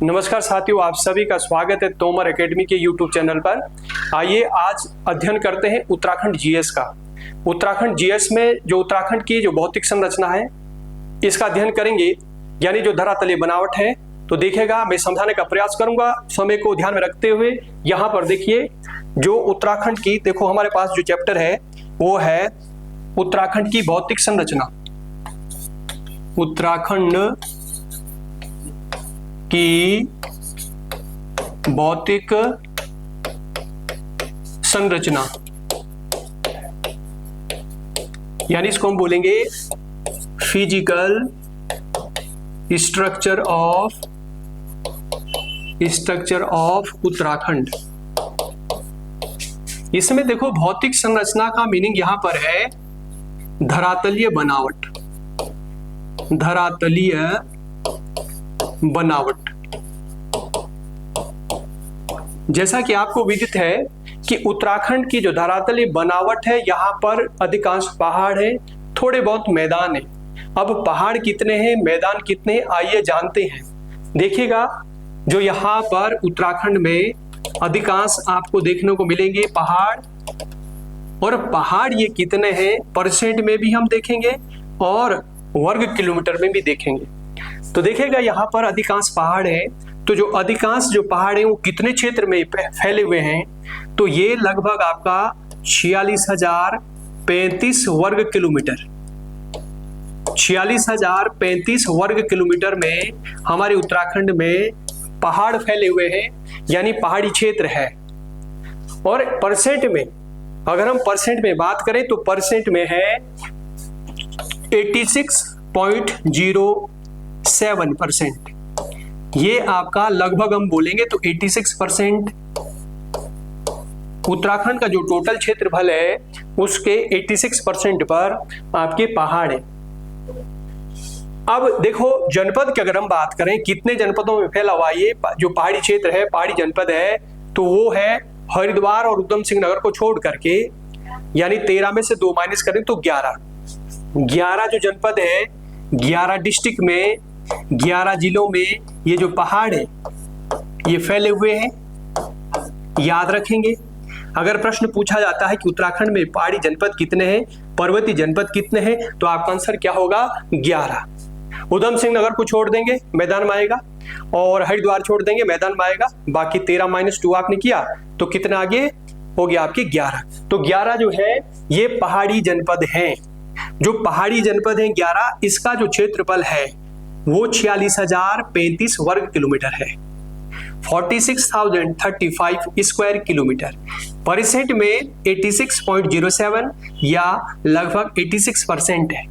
नमस्कार साथियों, आप सभी का स्वागत है तोमर एकेडमी के यूट्यूब चैनल पर। आइए आज अध्ययन करते हैं उत्तराखंड जीएस का। उत्तराखंड जीएस में जो उत्तराखंड की जो भौतिक संरचना है इसका अध्ययन करेंगे, यानी जो धरातलीय बनावट है। तो देखिएगा, मैं समझाने का प्रयास करूंगा समय को ध्यान में रखते हुए। यहाँ पर देखिए, जो उत्तराखंड की देखो हमारे पास जो चैप्टर है वो है उत्तराखंड की भौतिक संरचना। उत्तराखंड की भौतिक संरचना, यानी इसको हम बोलेंगे फिजिकल स्ट्रक्चर ऑफ उत्तराखंड। इसमें देखो भौतिक संरचना का मीनिंग यहां पर है धरातलीय बनावट। धरातलीय बनावट, जैसा कि आपको विदित है कि उत्तराखंड की जो धरातलीय बनावट है, यहाँ पर अधिकांश पहाड़ है, थोड़े बहुत मैदान है। अब पहाड़ कितने हैं, मैदान कितने हैं, आइए जानते हैं। देखिएगा, जो यहाँ पर उत्तराखंड में अधिकांश आपको देखने को मिलेंगे पहाड़, और पहाड़ ये कितने हैं परसेंट में भी हम देखेंगे और वर्ग किलोमीटर में भी देखेंगे। तो देखिएगा, यहाँ पर अधिकांश पहाड़ है, तो जो अधिकांश जो पहाड़ है वो कितने क्षेत्र में फैले हुए हैं, तो ये लगभग आपका 46,035 वर्ग किलोमीटर, 46,035 वर्ग किलोमीटर में हमारे उत्तराखंड में पहाड़ फैले हुए हैं, यानी पहाड़ी क्षेत्र है। और परसेंट में अगर हम परसेंट में बात करें तो परसेंट में है 86.07%। ये आपका लगभग हम बोलेंगे तो 86% उत्तराखंड का जो टोटल क्षेत्रफल है उसके 86% पर आपके पहाड़ है। अब देखो, जनपद की अगर हम बात करें कितने जनपदों में फैला हुआ ये जो पहाड़ी क्षेत्र है, पहाड़ी जनपद है, तो वो है हरिद्वार और उधम सिंह नगर को छोड़ करके, यानी 13 में से 2 माइनस करें तो 11 जो जनपद है, 11 डिस्ट्रिक्ट में, 11 जिलों में ये जो पहाड़ है ये फैले हुए हैं। याद रखेंगे, अगर प्रश्न पूछा जाता है कि उत्तराखंड में पहाड़ी जनपद कितने हैं, पर्वतीय जनपद कितने हैं, तो आपका आंसर क्या होगा? 11। उधम सिंह नगर को छोड़ देंगे, मैदान में आएगा, और हरिद्वार छोड़ देंगे, मैदान में आएगा। बाकी 13 माइनस 2 आपने किया तो कितना आगे हो गया आपके 11। तो 11 जो है ये पहाड़ी जनपद हैं। जो पहाड़ी जनपद है 11, इसका जो क्षेत्रफल है वो 46,035 वर्ग किलोमीटर है, 46,035 स्क्वायर किलोमीटर। परसेंट में 86.07 या लगभग 86% है।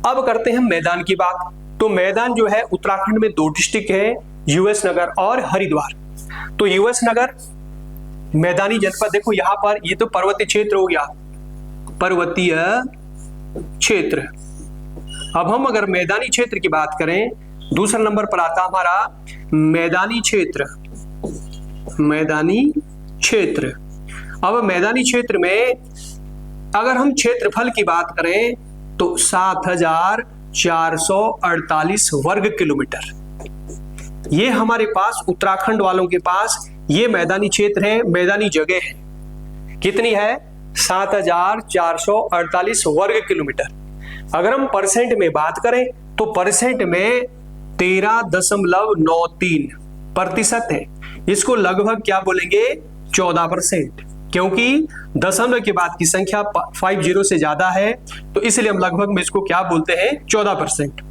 अब करते हैं मैदान की बात। तो मैदान जो है उत्तराखंड में 2 डिस्ट्रिक्ट है, यूएस नगर और हरिद्वार। तो यूएस नगर मैदानी जनपद, देखो यहाँ पर ये तो पर्वतीय क्षेत्र हो गया, पर्वतीय क्षेत्र। अब हम अगर मैदानी क्षेत्र की बात करें, दूसरा नंबर पर आता हमारा मैदानी क्षेत्र। मैदानी क्षेत्र, अब मैदानी क्षेत्र में अगर हम क्षेत्रफल की बात करें तो 7,448 वर्ग किलोमीटर, ये हमारे पास उत्तराखंड वालों के पास ये मैदानी क्षेत्र है, मैदानी जगह है। कितनी है? 7,448 वर्ग किलोमीटर। अगर हम परसेंट में बात करें तो परसेंट में 13.93% है। इसको लगभग क्या बोलेंगे? 14%, क्योंकि दशमलव के बाद की संख्या 50 से ज्यादा है, तो इसलिए हम लगभग में इसको क्या बोलते हैं? 14%।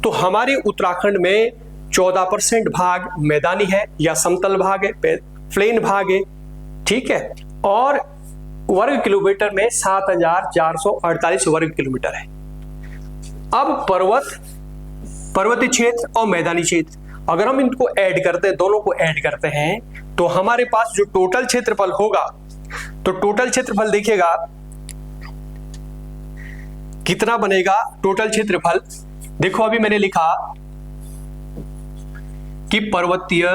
तो हमारे उत्तराखंड में 14% भाग मैदानी है या समतल भाग है, प्लेन भाग है, ठीक है। और वर्ग किलोमीटर में 7,448 वर्ग किलोमीटर है। अब पर्वतीय क्षेत्र और मैदानी क्षेत्र अगर हम इनको ऐड करते हैं, दोनों को ऐड करते हैं, तो हमारे पास जो टोटल क्षेत्रफल होगा, तो टोटल क्षेत्रफल देखिएगा कितना बनेगा। टोटल क्षेत्रफल देखो, अभी मैंने लिखा कि पर्वतीय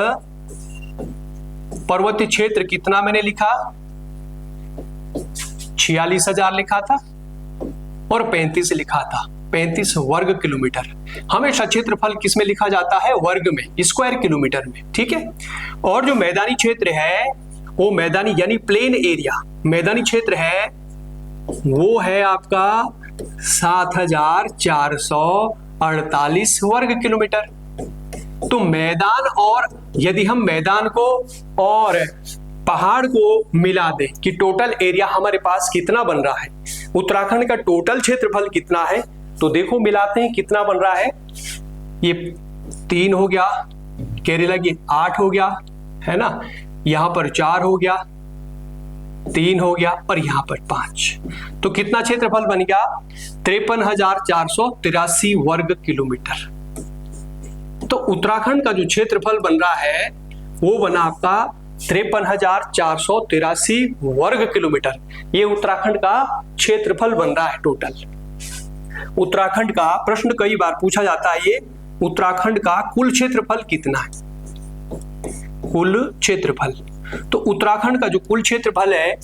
क्षेत्र कितना मैंने लिखा, 46,000 लिखा था और 35 लिखा था। 35 वर्ग किलोमीटर। हमेशा क्षेत्रफल किस में लिखा जाता है? वर्ग में, स्क्वायर किलोमीटर में, ठीक है। और जो मैदानी क्षेत्र है वो मैदानी यानी प्लेन एरिया, मैदानी क्षेत्र है वो है आपका 7448 वर्ग किलोमीटर। तो मैदान, और यदि हम मैदान को और पहाड़ को मिला दें कि टोटल एरिया हमारे पास कितना बन रहा है, उत्तराखंड का टोटल क्षेत्रफल कितना है, तो देखो मिलाते हैं कितना बन रहा है। ये 3 हो गया, केरला की 8 हो गया, है ना, यहां पर 4 हो गया, 3 हो गया और यहां पर 5। तो कितना क्षेत्रफल बन गया? 53,483 वर्ग किलोमीटर। तो उत्तराखंड का जो क्षेत्रफल बन रहा है वो बना आपका 53,483 वर्ग किलोमीटर। ये उत्तराखंड का क्षेत्रफल बन रहा है टोटल। उत्तराखंड का प्रश्न कई बार पूछा जाता है, ये उत्तराखंड का कुल क्षेत्रफल कितना है? कुल क्षेत्रफल, तो उत्तराखंड का जो कुल क्षेत्रफल है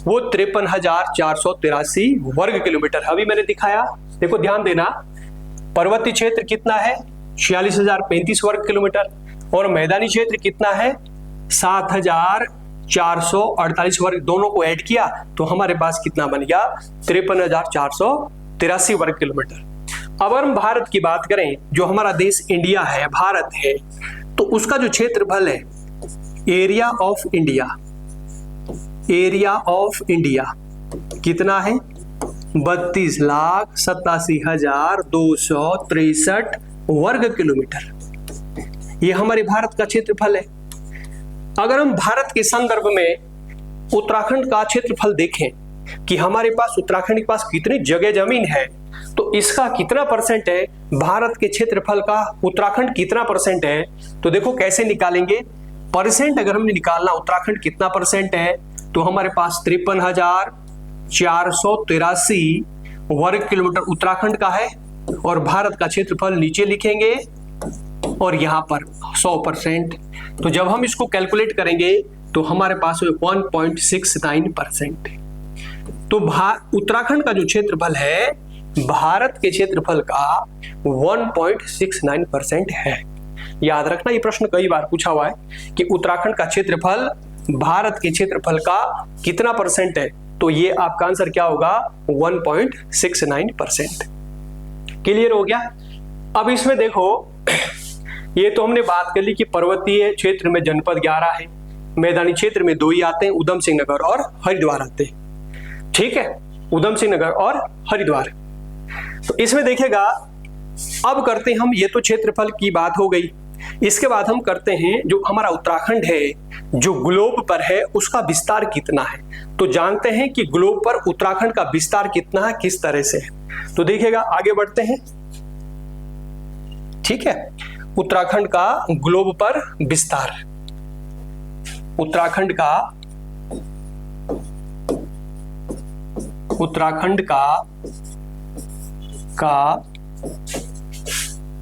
वो 53,483 वर्ग किलोमीटर। अभी मैंने दिखाया, देखो ध्यान देना, पर्वतीय क्षेत्र कितना है? 46,035 वर्ग किलोमीटर, और मैदानी क्षेत्र कितना है? 7,448 वर्ग। दोनों को ऐड किया तो हमारे पास कितना बन गया? 53,483 वर्ग किलोमीटर। अब हम भारत की बात करें, जो हमारा देश इंडिया है, भारत है, तो उसका जो क्षेत्रफल है, area of India, area of India कितना है? 32,87,263 वर्ग किलोमीटर। ये हमारे भारत का क्षेत्रफल है। अगर हम भारत के संदर्भ में उत्तराखंड का क्षेत्रफल देखें कि हमारे पास उत्तराखंड के पास कितनी जगह जमीन है, तो इसका कितना परसेंट है भारत के क्षेत्रफल का, उत्तराखंड कितना परसेंट है, तो देखो कैसे निकालेंगे। परसेंट अगर हमने निकालना उत्तराखंड कितना परसेंट है, तो हमारे पास 53,483 वर्ग किलोमीटर उत्तराखंड का है, और भारत का क्षेत्रफल नीचे लिखेंगे और यहां पर 100%। तो जब हम इसको कैलकुलेट करेंगे तो हमारे पास 1.69%। तो उत्तराखंड का जो क्षेत्रफल है भारत के क्षेत्रफल का 1.69% है। याद रखना, ये प्रश्न कई बार पूछा हुआ है कि उत्तराखंड का क्षेत्रफल भारत के क्षेत्रफल का कितना परसेंट है, तो ये आपका आंसर क्या होगा? 1.69%। क्लियर हो गया? अब इसमें देखो, ये तो हमने बात कर ली कि पर्वतीय क्षेत्र में जनपद 11 है, मैदानी क्षेत्र में 2 ही आते हैं, उधम सिंह नगर और हरिद्वार आते हैं, ठीक है, उधम सिंह नगर और हरिद्वार। तो इसमें देखिएगा, अब करते हैं हम, ये तो क्षेत्रफल की बात हो गई। इसके बाद हम करते हैं जो हमारा उत्तराखंड है, जो ग्लोब पर है, उसका विस्तार कितना है। तो जानते हैं कि ग्लोब पर उत्तराखंड का विस्तार कितना है, किस तरह से है। तो देखिएगा, आगे बढ़ते हैं, ठीक है। उत्तराखंड का ग्लोब पर विस्तार, उत्तराखंड का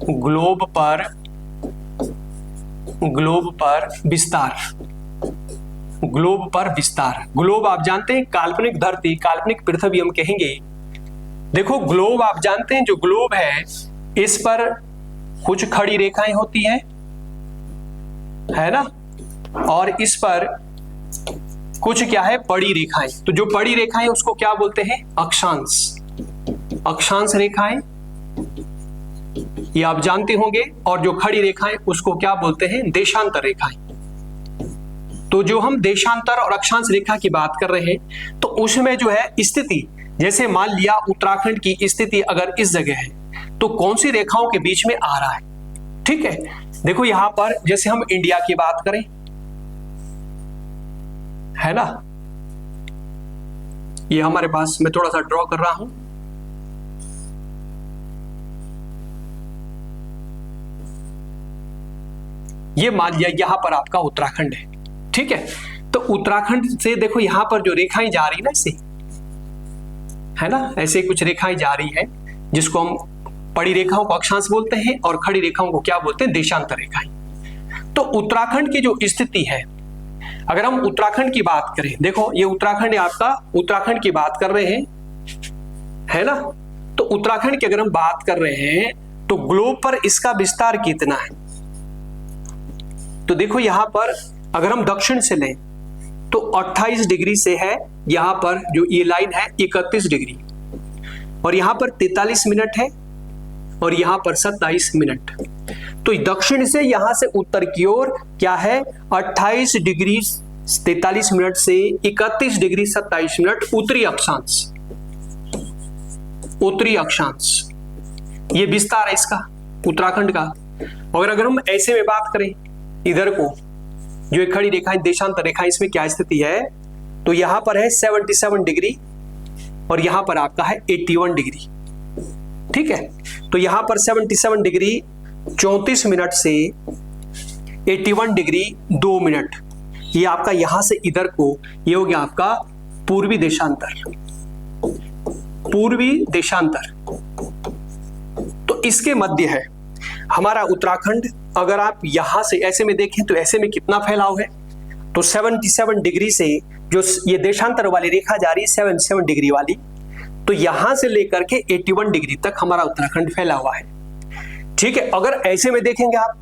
ग्लोब पर विस्तार, ग्लोब पर विस्तार। ग्लोब आप जानते हैं काल्पनिक धरती, काल्पनिक पृथ्वी हम कहेंगे। देखो ग्लोब आप जानते हैं, जो ग्लोब है इस पर कुछ खड़ी रेखाएं होती हैं, है ना, और इस पर कुछ क्या है? पड़ी रेखाएं। तो जो पड़ी रेखाएं उसको क्या बोलते हैं? अक्षांश, अक्षांश रेखाएं, ये आप जानते होंगे। और जो खड़ी रेखाएं उसको क्या बोलते हैं? देशांतर रेखाएं। तो जो हम देशांतर और अक्षांश रेखा की बात कर रहे हैं, तो उसमें जो है स्थिति, जैसे मान लिया उत्तराखंड की स्थिति अगर इस जगह है, तो कौन सी रेखाओं के बीच में आ रहा है, ठीक है। देखो यहां पर जैसे हम इंडिया की बात करें, है ना, ये हमारे पास, मैं थोड़ा सा ड्रॉ कर रहा हूं, ये मान लिया यहां पर आपका उत्तराखंड है, ठीक है। तो उत्तराखंड से देखो यहां पर जो रेखाएं जा रही ना, इससे, है ना, ऐसे कुछ रेखाएं जा रही है, जिसको हम पड़ी रेखाओं को अक्षांश बोलते हैं और खड़ी रेखाओं को क्या बोलते हैं? देशांतर रेखाएं। तो उत्तराखंड की जो स्थिति है, अगर हम उत्तराखंड की बात करें, देखो ये उत्तराखंड है आपका, उत्तराखंड की बात कर रहे हैं, है ना, तो उत्तराखंड की अगर हम बात कर रहे हैं तो ग्लोब पर इसका विस्तार कितना है? तो देखो यहां पर अगर हम दक्षिण से लें तो 28 डिग्री से है, यहां पर जो ये लाइन है 31 डिग्री, और यहां पर 43 मिनट है, और यहां पर 27 मिनट। तो दक्षिण से यहां से उत्तर की ओर क्या है? 28 डिग्री 43 मिनट से 31 डिग्री 27 मिनट उत्तरी अक्षांश, उत्तरी अक्षांश, ये विस्तार है इसका उत्तराखंड का। और अगर हम ऐसे में बात करें इधर को, जो एक खड़ी रेखा है देशांतर रेखा, इसमें क्या स्थिति है? तो यहां पर है 77 डिग्री और यहां पर आपका है 81 डिग्री। ठीक है, तो यहां पर 77 डिग्री 34 मिनट से 81 डिग्री 2 मिनट, ये आपका यहां से इधर को, ये हो गया आपका पूर्वी देशांतर, पूर्वी देशांतर। तो इसके मध्य है हमारा उत्तराखंड। अगर आप यहां से ऐसे में देखें तो ऐसे में कितना फैलाव है? तो 77 डिग्री से जो ये देशांतर वाली रेखा जा रही है 77 डिग्री वाली, तो यहां से लेकर के 81 डिग्री तक हमारा उत्तराखंड फैला हुआ है। ठीक है, अगर ऐसे में देखेंगे आप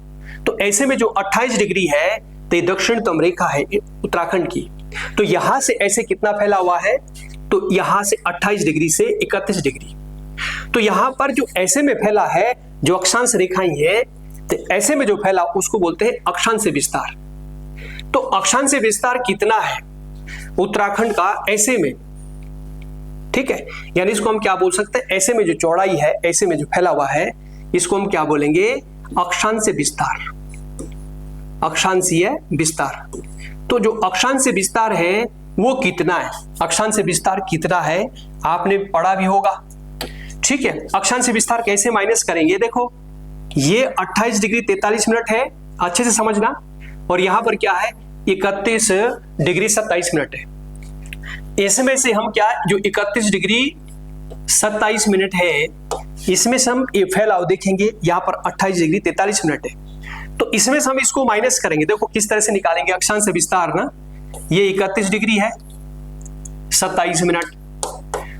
तो ऐसे में जो 28 डिग्री है तो दक्षिणतम रेखा है उत्तराखंड की, तो यहां से ऐसे कितना फैला हुआ है? तो यहां से 28 डिग्री से 31 डिग्री। तो यहां पर जो ऐसे में फैला है, जो अक्षांश रेखाएं है, तो ऐसे में जो फैला उसको बोलते हैं अक्षांश विस्तार। तो अक्षांश विस्तार कितना है उत्तराखंड का ऐसे में? ठीक है, यानी इसको हम क्या बोल सकते हैं? ऐसे में जो चौड़ाई है, ऐसे में जो फैला हुआ है, इसको हम क्या बोलेंगे? अक्षांश विस्तार, अक्षांशीय विस्तार। तो जो अक्षांश विस्तार है वो कितना है? अक्षांश विस्तार कितना है आपने पढ़ा भी होगा। ठीक है, अक्षांश विस्तार कैसे माइनस करेंगे? देखो ये 28 डिग्री 43 मिनट है, अच्छे से समझना, और यहां पर क्या है? 31 डिग्री 27 मिनट है। इसमें से हम क्या, जो 31 डिग्री 27 मिनट है, इसमें से हम ये फैलाव देखेंगे, यहां पर 28 डिग्री 43 मिनट है, तो इसमें से हम इसको माइनस करेंगे। देखो किस तरह से निकालेंगे अक्षांश विस्तार ना, ये 31 डिग्री है 27 मिनट,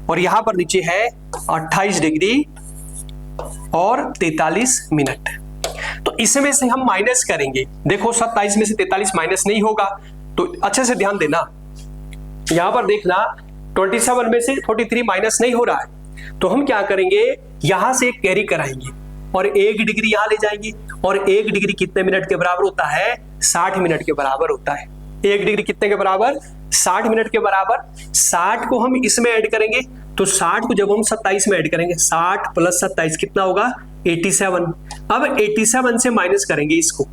और यहां पर नीचे है 28 डिग्री और 43 मिनट। तो इसमें से हम माइनस करेंगे। देखो 27 में से 43 माइनस नहीं होगा, तो अच्छे से ध्यान देना, यहां पर देखना 27 में से 43 माइनस नहीं हो रहा है, तो हम क्या करेंगे? यहां से एक कैरी कराएंगे और 1 डिग्री यहां ले जाएंगे, और 1 डिग्री कितने मिनट के बराबर होता है? 60 मिनट के बराबर होता है। 1 डिग्री कितने के बराबर? 60 मिनट के बराबर। 60 को हम इसमें ऐड करेंगे, तो 60 को जब हम 27 में ऐड करेंगे, 60 प्लस 27 कितना होगा? 87। अब 87 से माइनस करेंगे इसको,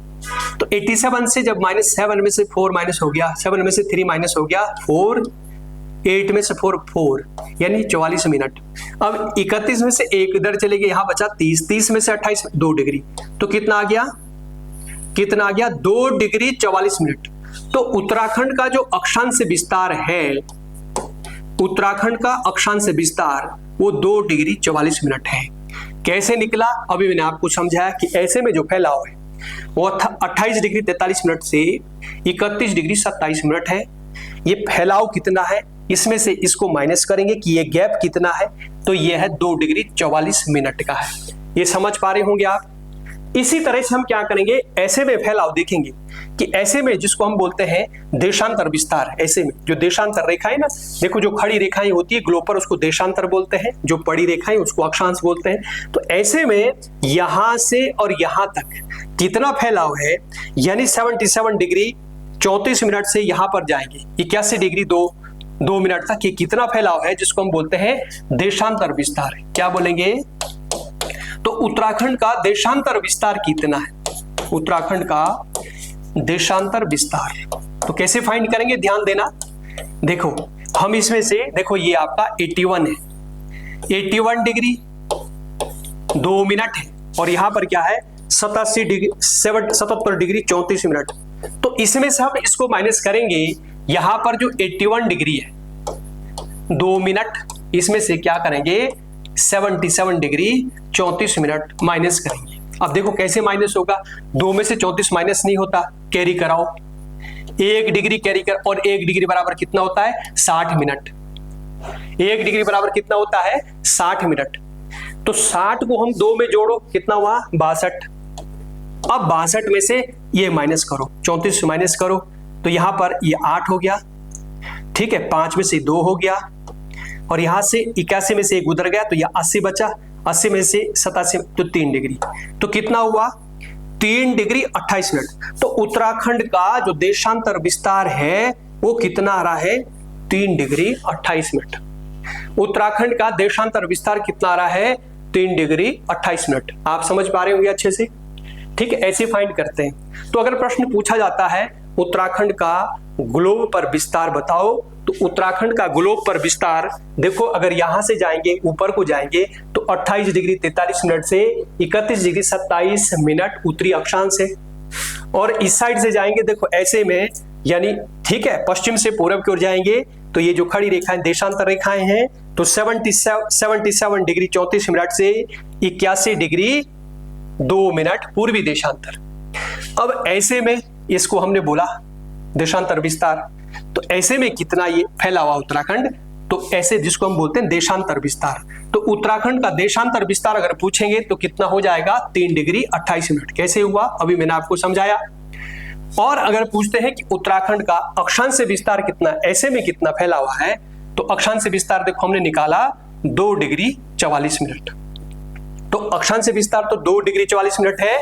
तो 87 से जब -7 में से 4 माइनस हो गया, 7 में से 3 माइनस हो गया 4, 8 में से 4 यानी 44 मिनट। अब 31 में से 1 इधर चले गए, यहां बचा 30, 30 में से 28 2 डिग्री, तो कितना आ गया? कितना आ गया? 2 डिग्री 44 मिनट। तो उत्तराखंड का जो अक्षांश विस्तार है, उत्तराखंड का अक्षांश विस्तार वो 2 डिग्री 44 मिनट है। कैसे निकला? अभी मैंने आपको समझाया कि ऐसे में जो फैलाव है वो 28 डिग्री 43 मिनट से 31 डिग्री 27 मिनट है। ये फैलाव कितना है, इसमें से इसको माइनस करेंगे कि ये गैप कितना है, तो ये है 2 डिग्री 44 मिनट का है। ये समझ पा रहे होंगे आप। इसी तरह से हम क्या करेंगे? ऐसे में फैलाव देखेंगे कि ऐसे में जिसको हम बोलते हैं देशांतर विस्तार, ऐसे में जो देशांतर रेखाएं ना, देखो जो खड़ी रेखाएं होती है ग्लोब पर उसको देशांतर बोलते हैं, जो पड़ी रेखाएं उसको अक्षांश बोलते हैं। तो ऐसे में यहां से और यहां तक कितना फैलाव है, यानी 77 डिग्री 34 मिनट से यहां पर जाएंगे 81 डिग्री 2 मिनट तक, ये कितना फैलाव है जिसको हम बोलते हैं देशांतर विस्तार। क्या बोलेंगे? तो उत्तराखंड का देशांतर विस्तार कितना है? उत्तराखंड का देशांतर विस्तार तो कैसे फाइंड करेंगे? ध्यान देना, देखो हम इसमें से देखो ये आपका 81 है, 81 डिग्री 2 मिनट है, और यहां पर क्या है 77 डिग्री 34 मिनट। तो इसमें से हम इसको माइनस करेंगे, यहां पर जो 81 डिग्री है 2 मिनट, इसमें से क्या करेंगे 77 डिग्री 34 मिनट माइनस करेंगे। अब देखो कैसे माइनस होगा, 2 में से 34 माइनस नहीं होता, कैरी कराओ, 1 डिग्री कैरी कर, और 1 डिग्री बराबर कितना होता है 60 मिनट। 1 डिग्री बराबर कितना होता है 60 मिनट। तो 60 को हम 2 में जोड़ो, कितना हुआ 62। अब 62 में से ये माइनस करो, 34 से माइनस करो तो यहां पर ये 8 हो गया, ठीक है, 5 में से 2 हो गया, और यहां से 81 में से 1 गुजर गया तो यह 80 बचा, 80 में से 87 तो 3 डिग्री, तो कितना हुआ 3 डिग्री 28 मिनट। तो उत्तराखंड का जो देशांतर विस्तार है वो कितना आ रहा है 3 डिग्री 28 मिनट। उत्तराखंड का देशांतर विस्तार कितना आ रहा है 3 डिग्री 28 मिनट। आप समझ पा रहे होंगे अच्छे से, ठीक है, ऐसे फाइंड करते हैं। तो अगर प्रश्न पूछा जाता है उत्तराखंड का ग्लोब पर विस्तार बताओ, तो उत्तराखंड का ग्लोब पर विस्तार देखो, अगर यहां से जाएंगे ऊपर को जाएंगे तो 28 डिग्री 43 मिनट से 31 डिग्री 27 मिनट उत्तरी अक्षांश है, और इस साइड से जाएंगे देखो ऐसे में, यानी ठीक है, पश्चिम से पूरब की ओर जाएंगे तो ये जो खड़ी रेखाएं देशांतर रेखाएं हैं, तो 77 डिग्री 34 मिनट से 81 डिग्री 2 मिनट पूर्वी देशांतर। अब ऐसे में इसको हमने बोला देशांतर विस्तार, तो ऐसे में कितना ये फैला हुआ उत्तराखंड, तो ऐसे जिसको हम बोलते हैं देशांतर विस्तार। तो उत्तराखंड का देशांतर विस्तार अगर पूछेंगे तो कितना हो जाएगा 3 डिग्री 28 मिनट। कैसे हुआ अभी मैंने आपको समझाया। और अगर पूछते हैं कि उत्तराखंड का अक्षांश विस्तार कितना, ऐसे में कितना फैला हुआ है, तो अक्षांश विस्तार देखो हमने निकाला 2 डिग्री 44 मिनट। तो अक्षांश विस्तार तो 2 डिग्री 44 मिनट है,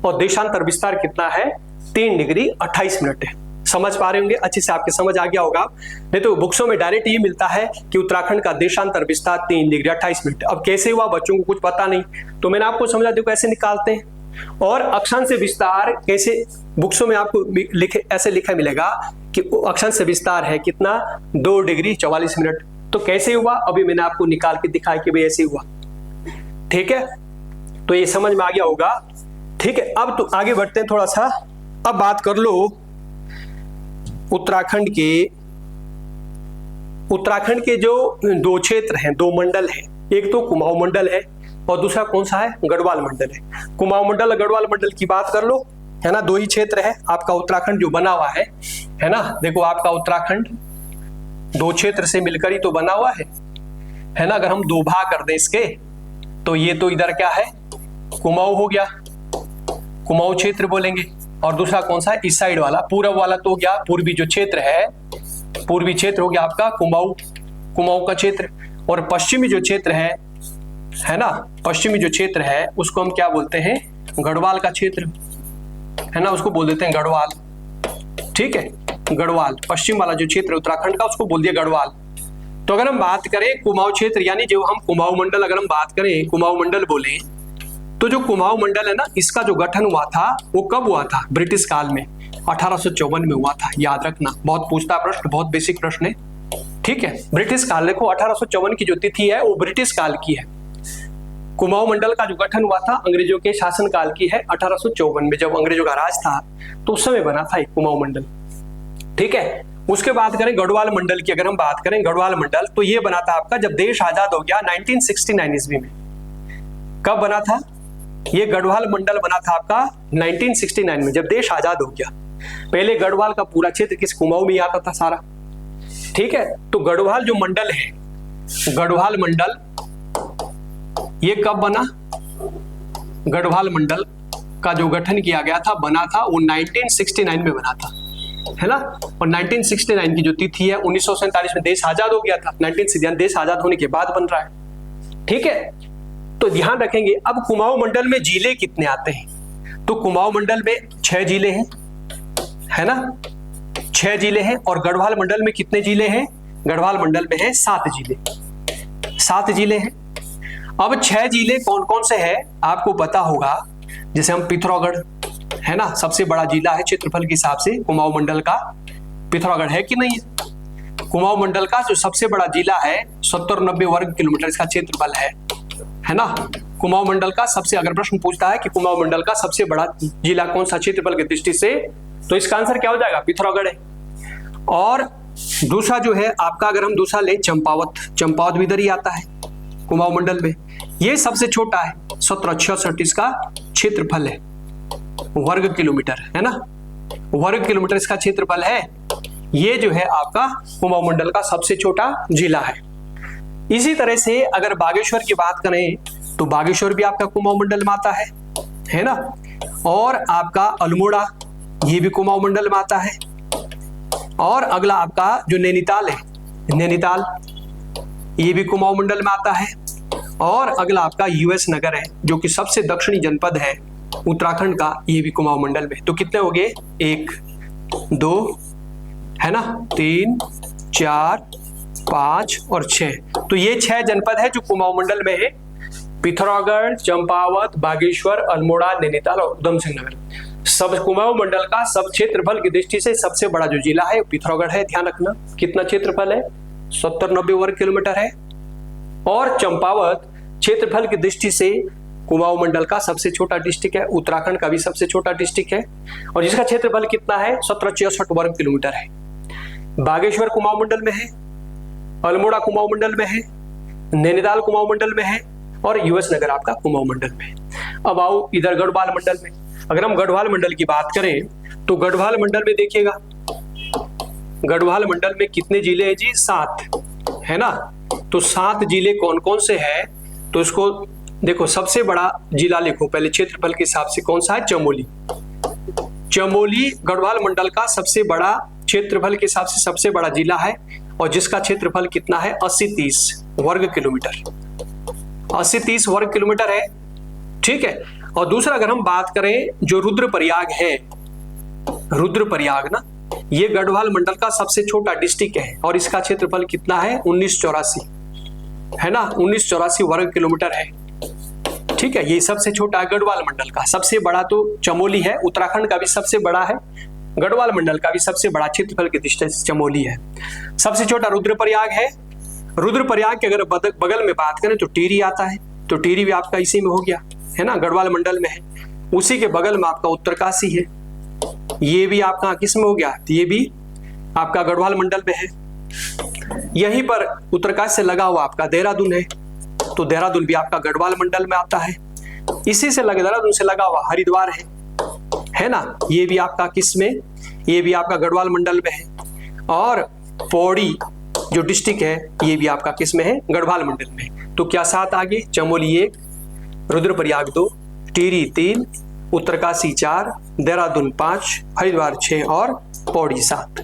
और देशांतर विस्तार कितना है 3 डिग्री 28 मिनट है। समझ पा रहे होंगे, अच्छे से आपके समझ आ गया होगा। नहीं तो बुक्सों में डायरेक्ट ये मिलता है कि उत्तराखंड का देशांतर विस्तार 3 डिग्री 28 मिनट। अब कैसे हुआ बच्चों को कुछ पता नहीं, तो मैंने आपको समझा देखो ऐसे निकालते हैं। और अक्षांश विस्तार कैसे बुक्सों में आपको लिखे, ऐसे लिखा मिलेगा कि अक्षांश विस्तार है कितना 2 डिग्री 44 मिनट। तो कैसे हुआ अभी मैंने आपको निकाल के दिखाया कि भाई ऐसे हुआ, ठीक है, तो ये समझ में आ गया होगा, ठीक है। अब तो आगे बढ़ते हैं थोड़ा सा। अब बात कर लो उत्तराखंड के जो 2 क्षेत्र हैं, 2 मंडल हैं, एक तो कुमाऊं मंडल है और दूसरा कौन सा है गढ़वाल मंडल है। कुमाऊं मंडल और गढ़वाल मंडल की बात कर लो, है ना, 2 ही क्षेत्र है। आपका उत्तराखंड जो बना हुआ है ना, देखो आपका उत्तराखंड 2 क्षेत्र से मिलकर ही तो बना हुआ है ना। अगर हम 2 भाग कर दें इसके, तो ये तो इधर क्या है कुमाऊं हो गया, कुमाऊं क्षेत्र बोलेंगे, और दूसरा कौन सा है इस साइड वाला, पूरब वाला तो हो गया पूर्वी जो क्षेत्र है, पूर्वी क्षेत्र हो गया आपका कुमाऊं का क्षेत्र। और पश्चिमी जो क्षेत्र है ना, पश्चिमी जो क्षेत्र है उसको हम क्या बोलते हैं गढ़वाल का क्षेत्र, है ना, उसको बोल देते हैं गढ़वाल, ठीक है, गढ़वाल। पश्चिम वाला जो क्षेत्र उत्तराखंड का उसको बोल दिया गढ़वाल। तो अगर हम बात करें कुमाऊं क्षेत्र, यानी जो हम कुमाऊं मंडल, अगर हम बात करें कुमाऊं मंडल बोले, तो जो कुमाऊं मंडल है ना, इसका जो गठन हुआ था वो कब हुआ था ब्रिटिश काल में, 1854 में हुआ था। याद रखना, बहुत पूछता प्रश्न, बहुत बेसिक प्रश्न है, ठीक है। ब्रिटिश काल देखो 1854 की जो तिथि है वो ब्रिटिश काल की है। कुमाऊं मंडल का जो गठन हुआ था अंग्रेजों के शासन काल की है, 1854 में जब अंग्रेजों का राज था तो उस समय बना था एक कुमाऊं मंडल, ठीक है। उसके बाद करें गढ़वाल मंडल की, अगर हम बात करें गढ़वाल मंडल, तो ये बना था आपका जब देश आजाद हो गया 1969 ईस्वी में। कब बना था ये गढ़वाल मंडल? बना था आपका 1969 में, जब देश आजाद हो गया। पहले गढ़वाल का पूरा क्षेत्र किस कुमाऊं में आता था सारा, ठीक है। तो गढ़वाल जो मंडल है, गढ़वाल मंडल ये कब बना? गढ़वाल मंडल का जो गठन किया गया था, बना था वो 1969 में बना था, है ना। और 1969 की जो तिथि है 1947 में देश आजाद हो गया था, 1969 देश आजाद होने के बाद बन रहा है, ठीक है। तो ध्यान रखेंगे। अब कुमाऊं मंडल में जिले कितने आते हैं? तो कुमाऊं मंडल में 6 जिले हैं, है ना, 6 जिले हैं। और गढ़वाल मंडल में कितने जिले हैं? गढ़वाल मंडल में है 7 जिले, 7 जिले हैं। अब 6 जिले कौन कौन से हैं आपको पता होगा। जैसे हम पिथौरागढ़, है ना, सबसे बड़ा जिला है क्षेत्रफल के हिसाब से कुमाऊं मंडल का, पिथौरागढ़ है कि नहीं है? कुमाऊं मंडल का जो सबसे बड़ा जिला है 70-90 वर्ग किलोमीटर इसका क्षेत्रफल है ना। कुमाऊं मंडल का सबसे, अगर प्रश्न पूछता है कि कुमाऊं मंडल का सबसे बड़ा जिला कौन सा क्षेत्रफल की दृष्टि से, तो इसका आंसर क्या हो जाएगा? पिथौरागढ़ है। और दूसरा जो है आपका, अगर हम दूसरा ले चंपावत भी इधर ही आता है कुमाऊं मंडल में। ये सबसे छोटा है, 1766 इसका क्षेत्रफल है, वर्ग किलोमीटर, है ना, वर्ग किलोमीटर इसका क्षेत्रफल है। ये जो है आपका कुमाऊं मंडल का सबसे छोटा जिला है। इसी तरह से अगर बागेश्वर की बात करें तो बागेश्वर भी आपका कुमाऊं मंडल में आता है ना। और आपका अल्मोड़ा ये भी कुमाऊं मंडल में आता है। और अगला आपका जो नैनीताल है, नैनीताल ये भी कुमाऊं मंडल में आता है। और अगला आपका यूएस नगर है जो कि सबसे दक्षिणी जनपद है उत्तराखंड का, ये भी कुमाऊं मंडल में। तो कितने हो गए, 1 2 है ना, 3 4 5 और 6। तो ये 6 जनपद है जो कुमाऊं मंडल में है। पिथौरागढ़, चंपावत, बागेश्वर, अल्मोड़ा, नैनीताल और उधम सिंह नगर। सब कुमाऊं मंडल का सब क्षेत्रफल की दृष्टि से सबसे बड़ा जो जिला है पिथौरागढ़ है, ध्यान रखना। कितना क्षेत्रफल है, 70-90 वर्ग किलोमीटर है। और चंपावत क्षेत्रफल की दृष्टि से कुमाऊं मंडल का सबसे छोटा डिस्ट्रिक्ट है, उत्तराखंड का भी सबसे छोटा डिस्ट्रिक्ट है और जिसका क्षेत्रफल कितना है, 1766 वर्ग किलोमीटर है। बागेश्वर कुमाऊं मंडल में है, अल्मोड़ा कुमाऊं मंडल में है, नैनीताल कुमाऊं मंडल में है और यूएस नगर आपका कुमाऊं मंडल में है। अब आओ इधर गढ़वाल मंडल में। अगर हम गढ़वाल मंडल की बात करें तो गढ़वाल मंडल में देखिएगा, गढ़वाल मंडल में कितने जिले हैं जी, 7 है ना। तो 7 जिले कौन कौन से हैं, तो इसको देखो, सबसे बड़ा जिला लिखो पहले क्षेत्रफल के हिसाब से, कौन सा है, चमोली। चमोली गढ़वाल मंडल का सबसे बड़ा क्षेत्रफल के हिसाब से सबसे बड़ा जिला है और जिसका क्षेत्रफल कितना है, 80-30 वर्ग किलोमीटर, 80-30 वर्ग किलोमीटर है, ठीक है। और दूसरा अगर हम बात करें जो रुद्रप्रयाग है, रुद्रप्रयाग ना, ये गढ़वाल मंडल का सबसे छोटा डिस्ट्रिक्ट है और इसका क्षेत्रफल कितना है, 1984 है ना, 1984 वर्ग किलोमीटर है, ठीक है। ये सबसे छोटा है गढ़वाल मंडल का। सबसे बड़ा तो चमोली है, उत्तराखंड का भी सबसे बड़ा है, गढ़वाल मंडल का भी सबसे बड़ा क्षेत्रफल की दृष्टि से चमोली है। सबसे छोटा रुद्रप्रयाग है। रुद्रप्रयाग के अगर बगल में बात करें तो टिहरी आता है, तो टिहरी भी आपका इसी में हो गया है ना, गढ़वाल मंडल में है। उसी के बगल में आपका उत्तरकाशी है, ये भी आपका किस में हो गया, ये भी आपका गढ़वाल मंडल में है। यहीं पर उत्तरकाशी से लगा हुआ आपका देहरादून है, तो देहरादून भी आपका गढ़वाल मंडल में आता है। इसी से लगे देहरादून से लगा हुआ हरिद्वार है ना, ये भी आपका किस में, ये भी आपका गढ़वाल मंडल में है। और पौड़ी जो डिस्ट्रिक्ट है ये भी आपका किस में है, गढ़वाल मंडल में। तो क्या 7 आगे, चमोली 1, रुद्रप्रयाग 2, टिहरी 3, उत्तरकाशी 4, देहरादून 5, हरिद्वार 6 और पौड़ी 7।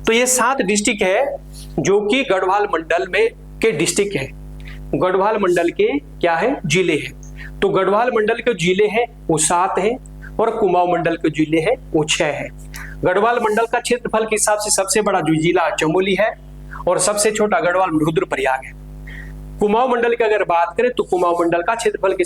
तो ये 7 डिस्ट्रिक्ट है जो कि गढ़वाल मंडल में के डिस्ट्रिक्ट है, गढ़वाल मंडल के क्या है, जिले हैं। तो गढ़वाल मंडल के जिले हैं वो 7 हैं और कुमाऊं मंडल के जिले हैं वो 6 हैं। गढ़वाल मंडल का क्षेत्रफल के हिसाब से सबसे बड़ा जो जिला चमोली है और सबसे छोटा गढ़वाल रुद्रप्रयाग है। कुमाऊं मंडल की अगर बात करें तो कुमाऊं मंडल का क्षेत्रफल के